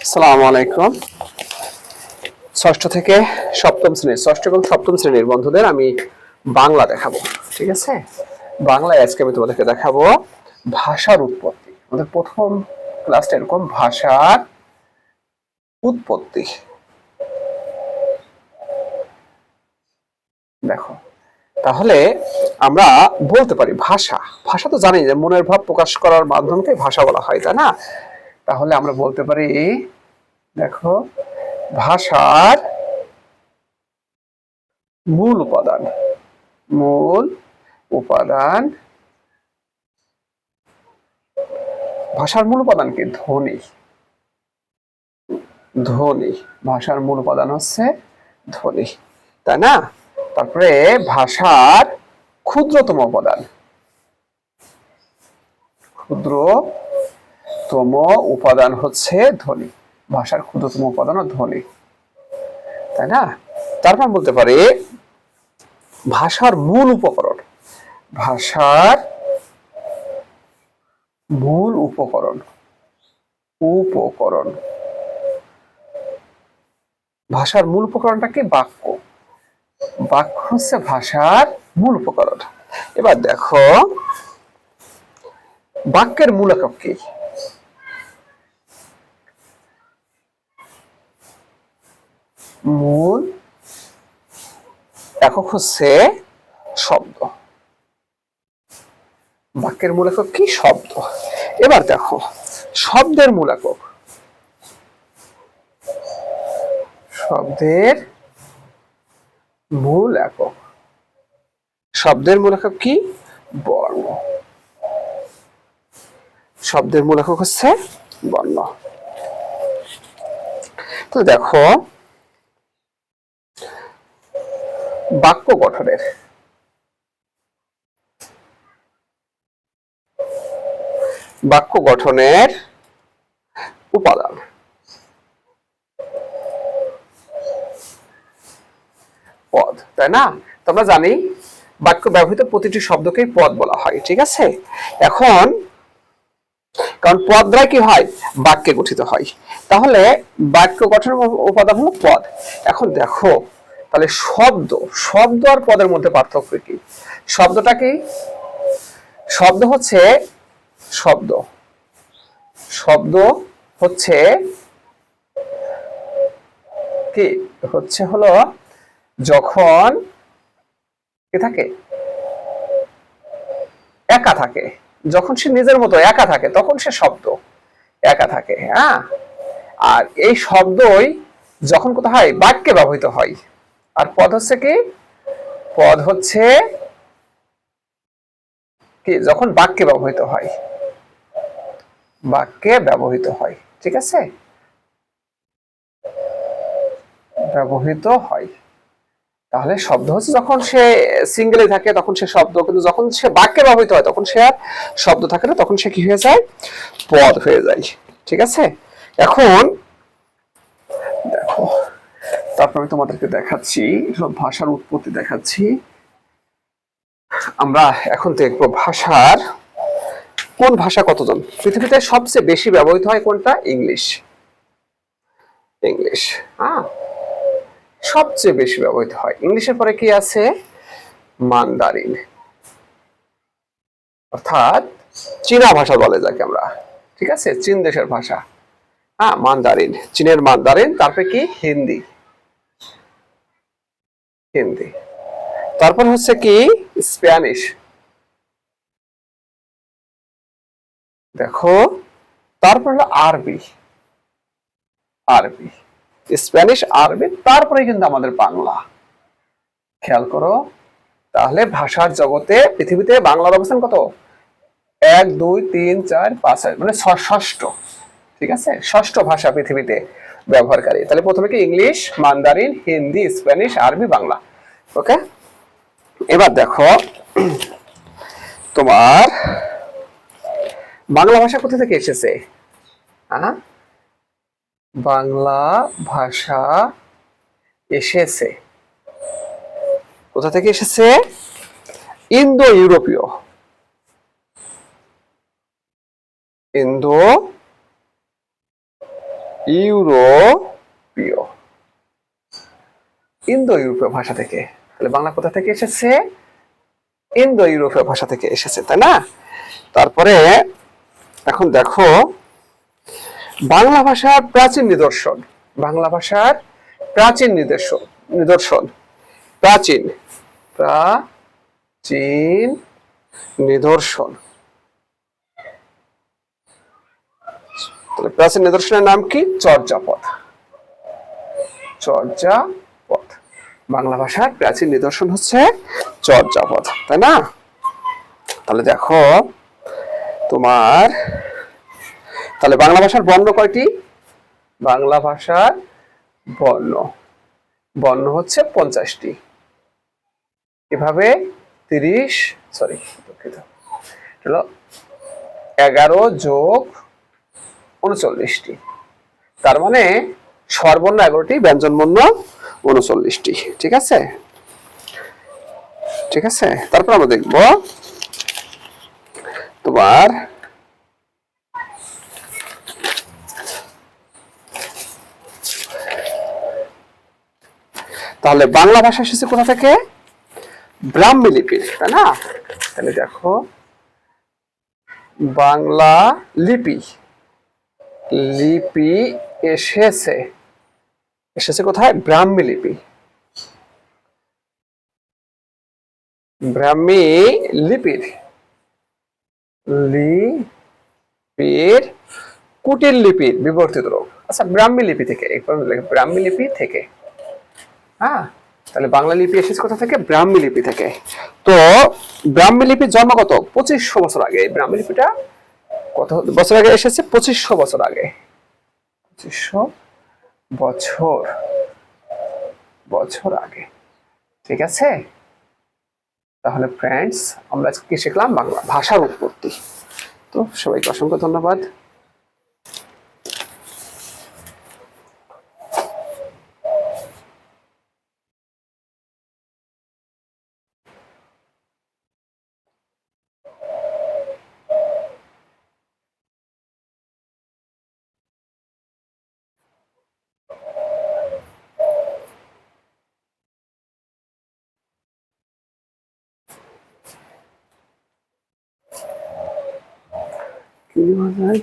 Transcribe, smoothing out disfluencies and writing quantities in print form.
আসসালামু আলাইকুম। ষষ্ঠ থেকে সপ্তম শ্রেণীর ষষ্ঠ এবং সপ্তম শ্রেণীর বন্ধুদের আমি বাংলা দেখাবো। ঠিক আছে, বাংলায় আজকে আমি তোমাদেরকে দেখাবো ভাষার উৎপত্তি। আমাদের প্রথম ক্লাসটা এরকম, ভাষার উৎপত্তি। দেখো, তাহলে আমরা বলতে পারি ভাষা। ভাষা তো জানি যে মনের ভাব প্রকাশ করার মাধ্যমকে ভাষা বলা হয়, তাই না? তাহলে আমরা বলতে পারি, দেখো, ভাষার মূল উপাদান, মূল উপাদান, ভাষার মূল উপাদান কি? ধ্বনি। ধ্বনি, ভাষার মূল উপাদান হচ্ছে ধ্বনি, তাই না? তারপরে ভাষার ক্ষুদ্রতম উপাদান, ক্ষুদ্রতম উপাদান হচ্ছে ধ্বনি। ভাষার ক্ষুদ্রতম উপাদান ধ্বনি, তাই না? তারপর বলতে পারি ভাষার মূল উপকরণ, ভাষার মূল উপকরণ, উপকরণ, ভাষার মূল উপকরণটা কি? বাক্য। বাক্য হচ্ছে ভাষার মূল উপকরণ। এবার দেখো, বাক্যের মূল একক কি? মূল একক হচ্ছে শব্দ। বাক্যের মূল একক কি? শব্দ। এবার দেখো, শব্দের মূল একক, শব্দের মূল একক, শব্দের মূল একক কি? বর্ণ। শব্দের মূল একক হচ্ছে বর্ণ। তো দেখো, বাক্য গঠনের, বাক্য গঠনের উপাদান, পদ, তাই না? তোমরা জানি বাক্য ব্যবহৃত প্রতিটি শব্দকেই পদ বলা হয়। ঠিক আছে, এখন কারণ পদ দ্বারা কি হয়? বাক্যে গঠিত হয়। তাহলে বাক্য গঠনের উপাদান হলো পদ। এখন দেখো, তাহলে শব্দ, শব্দ আর পদের মধ্যে পার্থক্য কি? শব্দটা কি? শব্দ হচ্ছে, শব্দ, শব্দ হচ্ছে কি? হচ্ছে হলো যখন কি থাকে? একা থাকে। যখন সে নিজের মতো একা থাকে তখন সে শব্দ, একা থাকে। হ্যাঁ, আর এই শব্দই যখন কোথায় হয়? বাক্যে ব্যবহৃত হয়। আর পদ হচ্ছে কি? পদ হচ্ছে কি? যখন বাক্যে ব্যবহৃত হয়, বাক্যে ব্যবহৃত হয়। ঠিক আছে, ব্যবহৃত হয়। তাহলে শব্দ হচ্ছে যখন সে সিঙ্গেলে থাকে তখন সে শব্দ, কিন্তু যখন সে বাক্যে ব্যবহৃত হয় তখন সে আর শব্দ থাকে না, তখন সে কি হয়ে যায়? পদ হয়ে যায়। ঠিক আছে, এখন দেখো, তারপর আমি তোমাদেরকে দেখাচ্ছি ভাষার উৎপত্তি দেখাচ্ছি। আমরা এখন দেখবো ভাষার, কোন ভাষা কতজন? পৃথিবীতে সবচেয়ে বেশি ব্যবহৃত হয় কোনটা? ইংলিশ। ইংলিশ, হ্যাঁ, সবচেয়ে বেশি ব্যবহৃত হয়। ইংলিশের পরে কি আছে? মান্দারিন, অর্থাৎ চীনা ভাষা বলে যাকে আমরা। ঠিক আছে, চীন দেশের ভাষা। হ্যাঁ, মান্দারিন, চীনের মান্দারিন। তারপরে কি? হিন্দি, হিন্দি। তারপর হচ্ছে কি? স্প্যানিশ। দেখো, তারপর হলো আরবি, আরবি, স্প্যানিশ, আরবি, তারপরে কিন্তু আমাদের বাংলা। খেয়াল করো, তাহলে ভাষার জগতে পৃথিবীতে বাংলার অবস্থান কত? 1 2 3 4 5 6, মানে ষষ্ঠ। ঠিক আছে, ষষ্ঠ ভাষা পৃথিবীতে ব্যবহারকারী। তাহলে প্রথমে কি? ইংলিশ, মান্দারিন, হিন্দি, স্প্যানিশ, আরবি, বাংলা। ওকে, এবার দেখো, তোমার বাংলা ভাষা কোথা থেকে এসেছে? হ্যাঁ, বাংলা ভাষা এসেছে কোথা থেকে এসেছে? ইন্দো ইউরোপীয়, ইন্দো ইউরোপীয়, ইন্দো ইউরোপীয় ভাষা থেকে। তাহলে বাংলা কোথা থেকে এসেছে? ইন্দো ইউরোপীয় ভাষা থেকে এসেছে, তাই না? তারপরে এখন দেখো বাংলা ভাষার প্রাচীন নিদর্শন, বাংলা ভাষার প্রাচীন নিদর্শন, নিদর্শন প্রাচীন প্রাচীন নিদর্শন। তাহলে প্রাচীন নিদর্শনের নাম কি? চর্যাপদ। চর্যাপদ, বাংলা ভাষার প্রাচীন নিদর্শন হচ্ছে চর্যাপদ, তাই না? তাহলে দেখো তোমার, তাহলে বাংলা ভাষার বর্ণ কয়টি? বাংলা ভাষার বর্ণ, বর্ণ হচ্ছে 50টি। এভাবে 11 যোগ 39টি, তার মানে স্বরবর্ণ 11টি, ব্যঞ্জন বর্ণ 39টি। ঠিক আছে, ঠিক আছে। তারপর আমরা দেখব তোমার তাহলে বাংলা ভাষা এসেছে কোথা থেকে? ব্রাহ্মী লিপির, তাই না? তাহলে দেখো বাংলা লিপি, লিপি এসেছে, এসেছে কোথায়? ব্রাহ্মী লিপি। ব্রাহ্মী লিপির, লিপির কুটির লিপির বিবর্তিত রূপ। আচ্ছা, ব্রাহ্মী লিপি থেকে, ব্রাহ্মী লিপি থেকে। হ্যাঁ, তাহলে বাংলা লিপি এসেছে কোথা থেকে? ব্রাহ্মী লিপি থেকে। তো ব্রাহ্মী লিপির জন্ম কত? 2500 বছর আগে। এই ব্রাহ্মী লিপিটা কত বছর আগে এসেছে? 2500 বছর আগে। 2500 বছর বছর আগে। ঠিক আছে। তাহলে ফ্রেন্ডস, আমরা কি শিখলাম? বাংলা ভাষার উৎপত্তি। তো সবাইকে অসংখ্য ধন্যবাদ। কি হয়